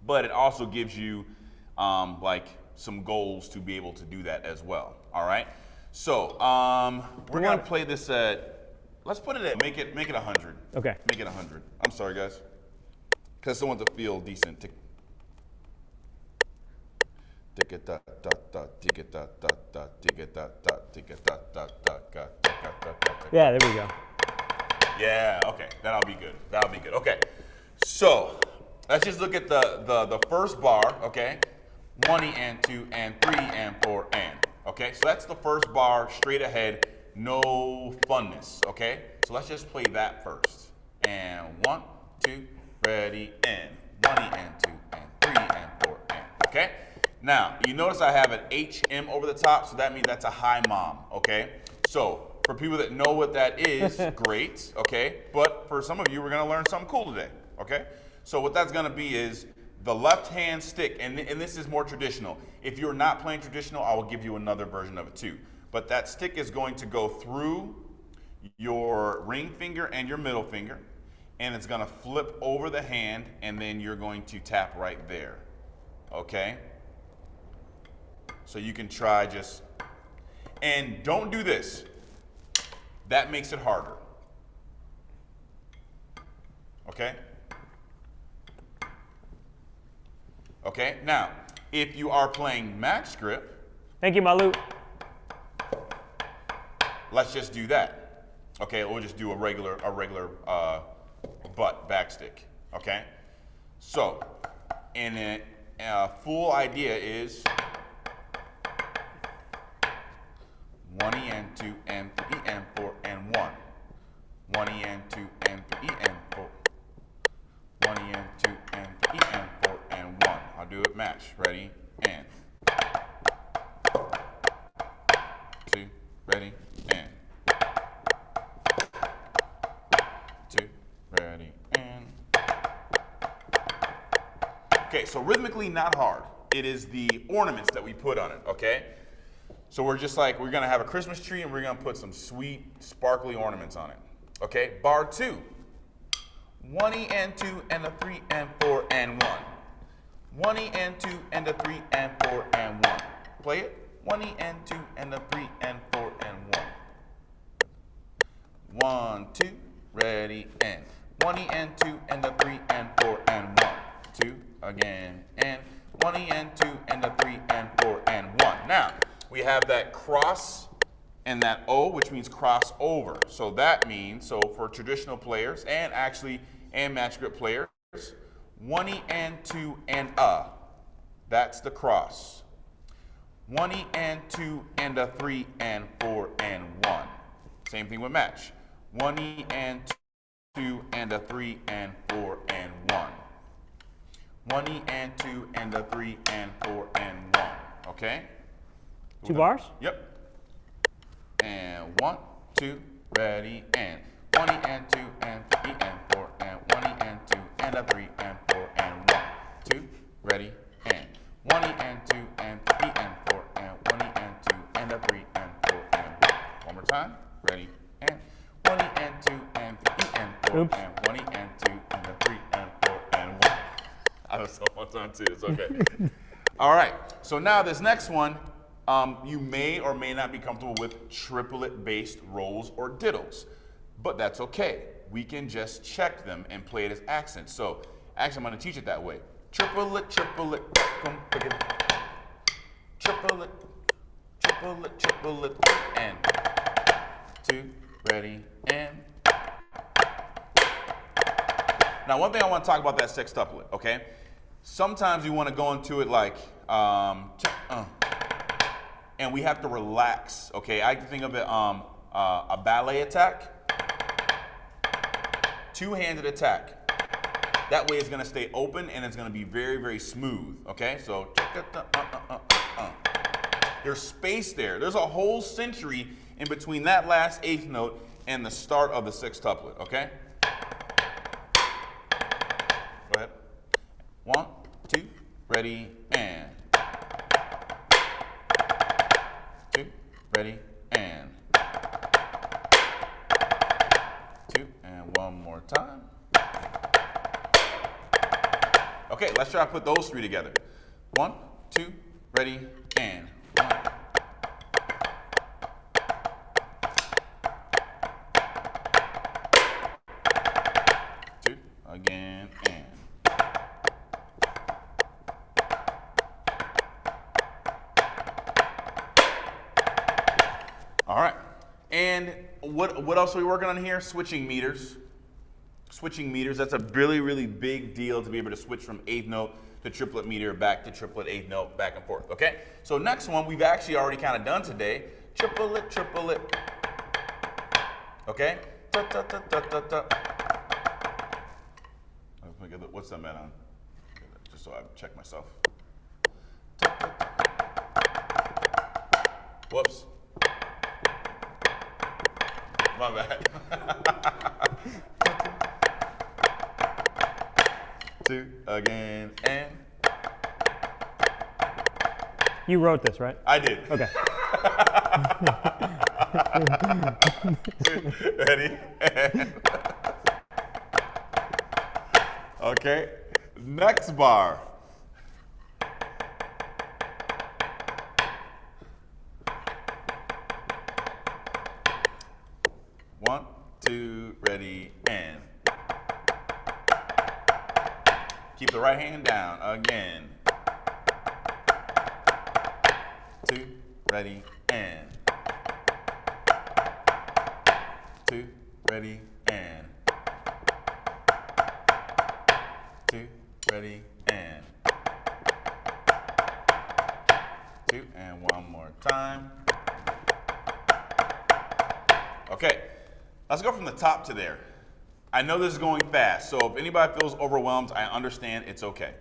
But it also gives you like some goals to be able to do that as well, all right? So we're gonna play this at, let's put it at, make it 100. Okay. Make it 100. I'm sorry, guys. Because I want to feel decent. Yeah, there we go. Yeah, okay, that'll be good. That'll be good. Okay, so let's just look at the first bar, okay? 1 and 2 and 3 and 4 and. Okay, so that's the first bar, straight ahead, no funness, okay? So let's just play that first. And 1, 2, ready, and 1 and 2 and 3 and 4 and, okay? Now, you notice I have an HM over the top, so that means that's a high mom, okay? So for people that know what that is, great, okay? But for some of you, we're gonna learn something cool today, okay? So what that's gonna be is the left hand stick, and this is more traditional. If you're not playing traditional, I will give you another version of it too. But that stick is going to go through your ring finger and your middle finger, and it's gonna flip over the hand, and then you're going to tap right there, okay? So you can try just, and don't do this. That makes it harder, okay? Okay, now, if you are playing match grip, Thank you, Malu. let's just do that. Okay, we'll just do a regular butt back stick, okay? So, and a full idea is 1 and 2 and 3 and 4 and 1. 1 and 2 and 3 and 4. 1 and 2 and 3 and 4 and 1. I'll do it match. Ready? And 2, ready, and 2, ready, and. Okay, so rhythmically not hard. It is the ornaments that we put on it, okay? So we're just like, we're gonna have a Christmas tree and we're gonna put some sweet, sparkly ornaments on it. Okay, bar 2. 1 and 2 and a 3 and 4 and 1. 1 and 2 and a 3 and 4 and 1. Play it. 1 and 2 and a 3 and 4 and 1. 1, 2, ready, and 1 and 2 and a 3 and 4 and 1. 2, again, and 1 and 2 and a 3 and 4 and 1. Now, we have that cross and that O, which means cross over. So that means, so for traditional players and actually and match grip players, 1 and 2 and a. That's the cross. 1 and 2 and a 3 and 4 and 1. Same thing with match. 1 and 2 and a 3 and 4 and 1. 1 and 2 and a 3 and 4 and 1. Okay? 2 bars? Yep. And 1, 2, ready, and 1 and 2 and 3 and 4 and 1 and 2 and a 3 and 4 and 1, 2, ready, and 1 and 2 and 3 and 4 and 1 and 2 and a 3 and 4 and 1. One more time. Ready, and 1 and 2 and 3 and 4 Oops. and 1 and 2 and a 3 and 4 and 1. I was so much on too. It's okay. All right. So now this next one. You may or may not be comfortable with triplet-based rolls or diddles, but that's okay. We can just check them and play it as accents. So actually, I'm going to teach it that way. Triplet, triplet, triplet, triplet, triplet, and 2, ready, and. Now, one thing I want to talk about that sextuplet, okay? Sometimes you want to go into it like, and we have to relax, okay? I think of it a ballet attack, two-handed attack. That way it's gonna stay open and it's gonna be very, very smooth, okay? So, There's space there. There's a whole century in between that last eighth note and the start of the sixth tuplet, okay? Go ahead. 1, 2, ready, and. 2, ready, and. 2, and one more time. Okay, let's try to put those three together. 1, 2, ready, and. 1. 2, again, and. All right, and what else are we working on here? Switching meters. Switching meters, that's a really, really big deal to be able to switch from eighth note to triplet meter back to triplet eighth note, back and forth, okay? So next one we've actually already kind of done today, triplet, triplet, okay? Ta, ta, ta, ta, ta, ta. What's that meant on? Just so I check myself. Ta, ta, ta. Whoops. My bad. 2, again, and. You wrote this, right? I did. Okay. 2, ready, and. Okay, next bar. One, 2, ready, and. Keep the right hand down, again. 2, ready, and. 2, ready, and. 2, ready, and. 2, and one more time. Okay, let's go from the top to there. I know this is going fast, so if anybody feels overwhelmed, I understand, it's okay.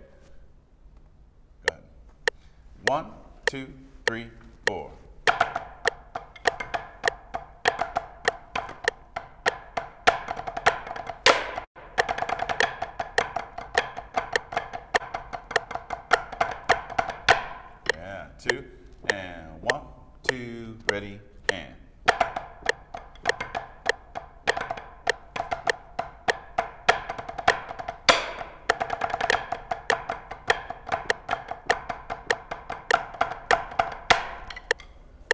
Go ahead. 1, 2, 3, 4. Yeah, 2, and 1, 2, ready, and.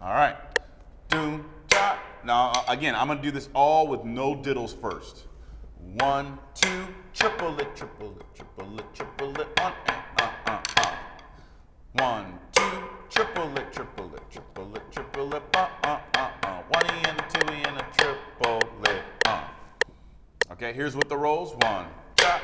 All right. Doom, cha. Now, again, I'm going to do this all with no diddles first. 1, 2, triple it, triple it, triple it, triple it, 1 and 1, 2, triple it, triple it, triple it, triple it, 1 and 2 and a triple it, Okay, here's with the rolls. 1, cha.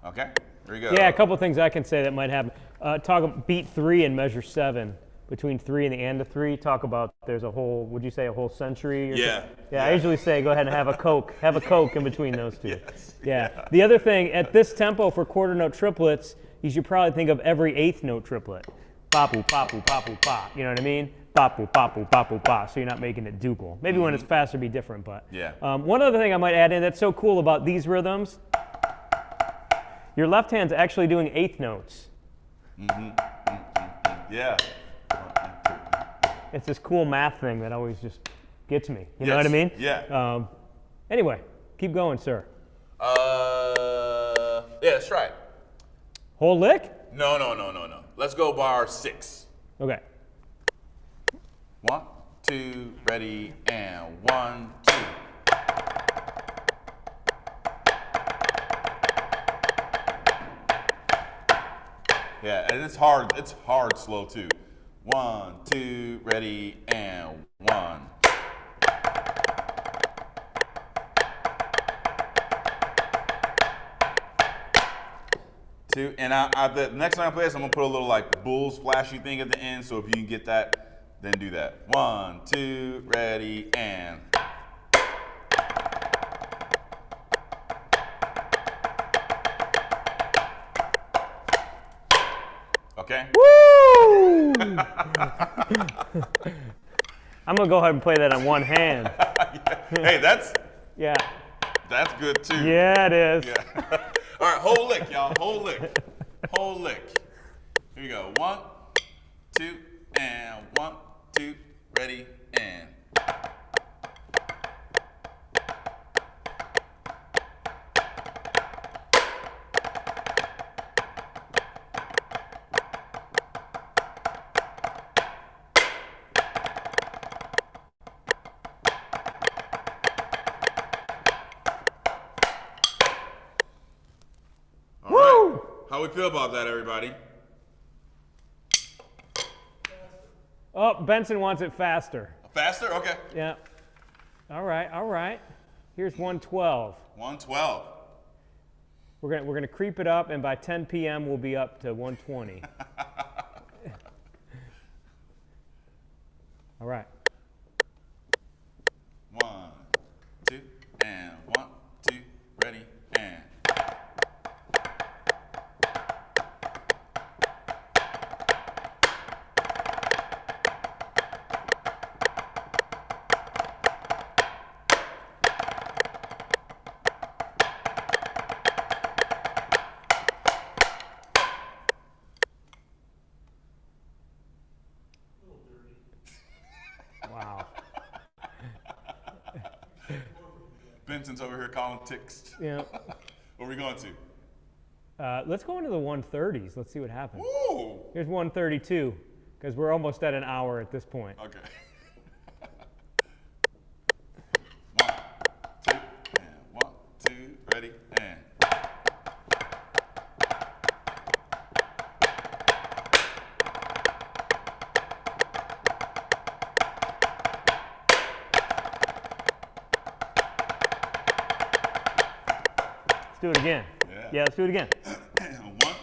Okay, here we go. Yeah, a couple of things I can say that might happen. Talk about beat 3 and measure 7. Between 3 and the end of 3, talk about there's a whole, would you say a whole century? Or Yeah. Yeah, I usually say go ahead and have a Coke. Have a Coke in between those two. Yes. Yeah. The other thing, at this tempo for quarter note triplets, you should probably think of every eighth note triplet. Papu, papu, papu, pa. You know what I mean? Papu, papu, papu, pa. So you're not making it duple. Maybe when it's faster, it'd be different, but. Yeah. One other thing I might add in that's so cool about these rhythms, your left hand's actually doing eighth notes. Yeah. It's this cool math thing that always just gets me. You know what I mean? Yeah. Anyway, keep going, sir. Yeah, let's try it. Whole lick? No. Let's go bar 6. Okay. 1, 2, ready, and 1, 2. Yeah, and it's hard slow too. 1, 2, ready, and 1. 2, and the next time I play this, I'm gonna put a little like Bulls flashy thing at the end. So if you can get that, then do that. 1, 2, ready, and. Okay? Woo! I'm gonna go ahead and play that on one hand. Hey, that's Yeah. good too. Yeah, it is. Yeah. All right, whole lick, y'all. Whole lick. Whole lick. Here we go. 1, 2, and 1, 2, ready, and. All right. How we feel about that, everybody? Oh, Benson wants it faster. Faster? Okay. Yeah. All right, all right. Here's 112. 112. We're gonna creep it up, and by 10 p.m. we'll be up to 120. All right. 1, 2, and 1, 2, ready, and. Wow. Benson's over here calling ticks. Yeah. Where are we going to? Let's go into the 130s. Let's see what happens. Ooh. Here's 132, because we're almost at an hour at this point. Okay. 1, 2, and 1, 2, ready, and. Let's do it again. Yeah, let's do it again. And 1,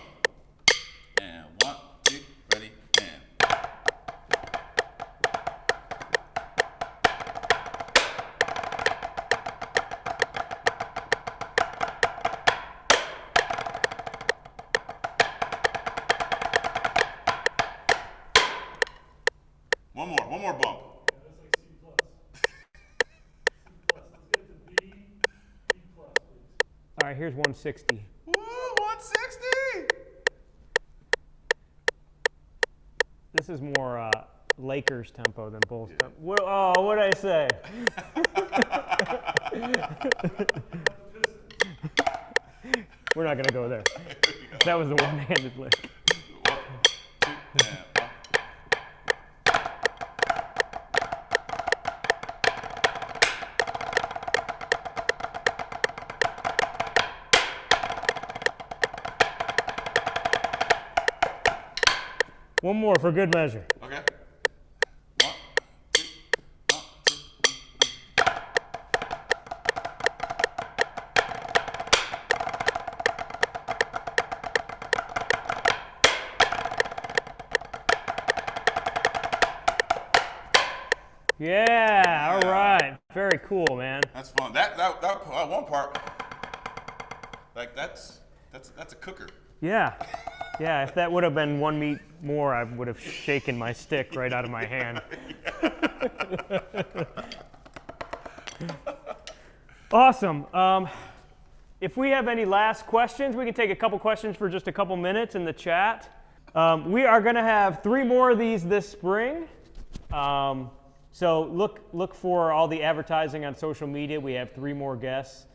and 1, 2, ready, and. One more bump. That's like C plus. C plus. Let's get to B plus, please. All right, here's 160. Woo, 160. This is more Lakers tempo than Bulls tempo. Oh, what did I say? We're not gonna go there. That was the one-handed lick. 1, 2, and 1. One more for good measure. Okay. 1, 2, 1, 2. Yeah, all right. Very cool, man. That's fun. That one part, like that's a cooker. Yeah. Yeah, if that would have been one beat more, I would have shaken my stick right out of my hand. Awesome. If we have any last questions, we can take a couple questions for just a couple minutes in the chat. We are going to have 3 more of these this spring. So look for all the advertising on social media. We have 3 more guests.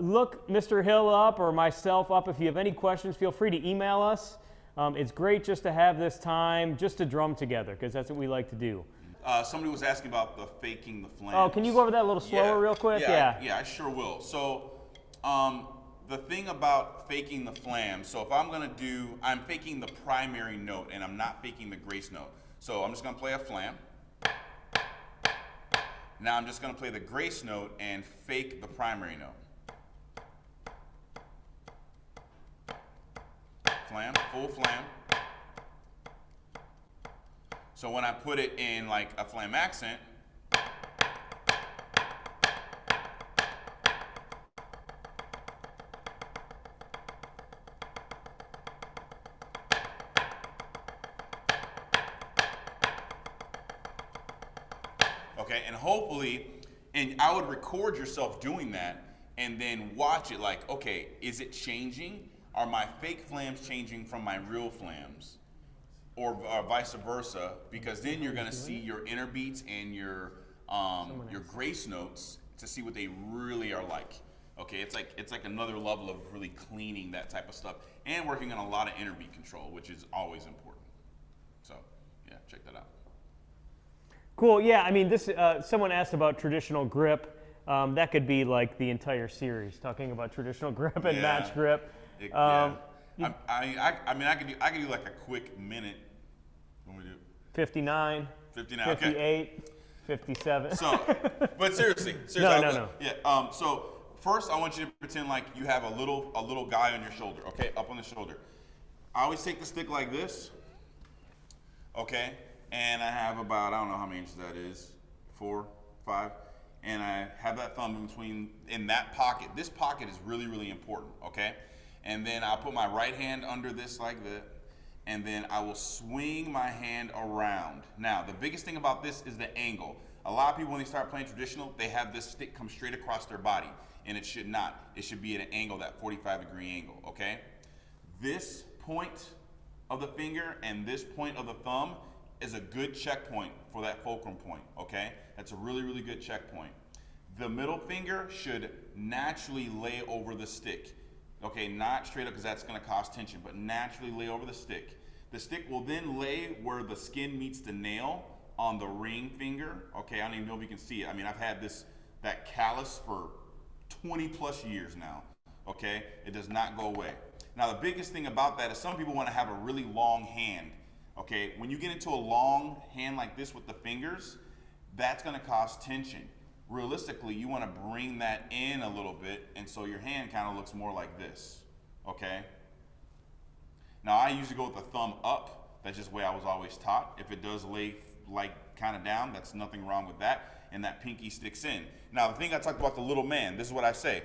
Look Mr. Hill up or myself up. If you have any questions, feel free to email us. It's great just to have this time just to drum together, because that's what we like to do. Somebody was asking about the faking the flames. Oh, can you go over that a little slower real quick? Yeah, I sure will. So the thing about faking the flam, so if I'm faking the primary note and I'm not faking the grace note. So I'm just gonna play a flam. Now I'm just gonna play the grace note and fake the primary note. Flam, full flam. So when I put it in like a flam accent, Okay, and hopefully, and I would record yourself doing that and then watch it like, okay, is it changing? Are my fake flams changing from my real flams? Or vice versa, because then you're gonna see your inner beats and your grace notes to see what they really are like. Okay, it's like another level of really cleaning that type of stuff and working on a lot of inner beat control, which is always important. So yeah, check that out. Cool. Yeah. I mean, this. Someone asked about traditional grip. That could be like the entire series, talking about traditional grip and match grip. I mean, I could do like a quick minute. When we do 59, 59, 58, okay. 57. So, but seriously, No. Yeah. So first, I want you to pretend like you have a little guy on your shoulder. Okay, up on the shoulder. I always take the stick like this. Okay, and I have about, I don't know how many inches that is, 4, 5, and I have that thumb in between in that pocket. This pocket is really, really important. Okay, and then I'll put my right hand under this like that. And then I will swing my hand around. Now, the biggest thing about this is the angle. A lot of people, when they start playing traditional, they have this stick come straight across their body, and it should not. It should be at an angle, that 45-degree angle, okay? This point of the finger and this point of the thumb is a good checkpoint for that fulcrum point, okay? That's a really, really good checkpoint. The middle finger should naturally lay over the stick. Okay, not straight up because that's going to cause tension, but naturally lay over the stick. The stick will then lay where the skin meets the nail on the ring finger. Okay, I don't even know if you can see it. I mean, I've had that callus for 20 plus years now. Okay, it does not go away. Now, the biggest thing about that is some people want to have a really long hand. Okay, when you get into a long hand like this with the fingers, that's going to cause tension. Realistically, you want to bring that in a little bit, and so your hand kind of looks more like this, okay? Now, I usually go with the thumb up. That's just the way I was always taught. If it does lay like kind of down, that's nothing wrong with that, and that pinky sticks in. Now, the thing I talked about the little man, this is what I say.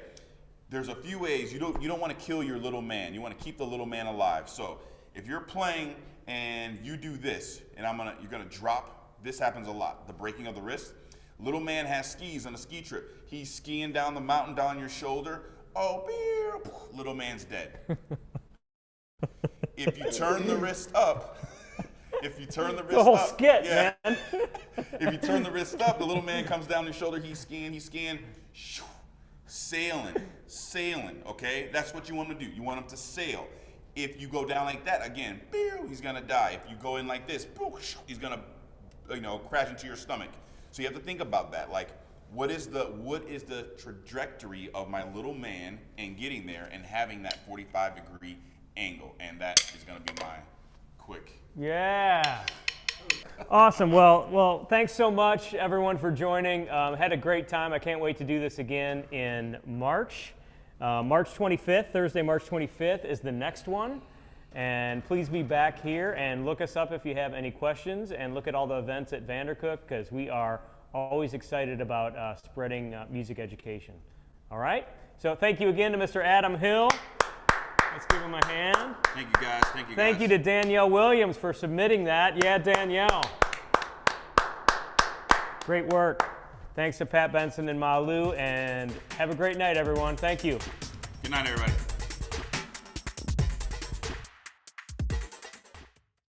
There's a few ways. You don't want to kill your little man. You want to keep the little man alive. So if you're playing and you do this, and you're gonna drop, this happens a lot, the breaking of the wrist. Little man has skis on a ski trip. He's skiing down the mountain down your shoulder. Oh, beer, little man's dead. If you turn the wrist up, the whole skit, yeah. Man. If you turn the wrist up, the little man comes down your shoulder. He's skiing, sailing. Okay, that's what you want him to do. You want him to sail. If you go down like that again, he's gonna die. If you go in like this, he's gonna, crash into your stomach. So you have to think about that. Like, what is the trajectory of my little man and getting there and having that 45-degree angle? And that is going to be my quick. Yeah. Awesome. Well, thanks so much, everyone, for joining. Had a great time. I can't wait to do this again in March. March 25th, Thursday, March 25th is the next one. And please be back here and look us up if you have any questions, and look at all the events at VanderCook, because we are always excited about spreading music education. All right? So thank you again to Mr. Adam Hill. Let's give him a hand. Thank you, guys. Thank you to Danielle Williams for submitting that. Yeah, Danielle. Great work. Thanks to Pat Benson and Malu, and have a great night, everyone. Thank you. Good night, everybody.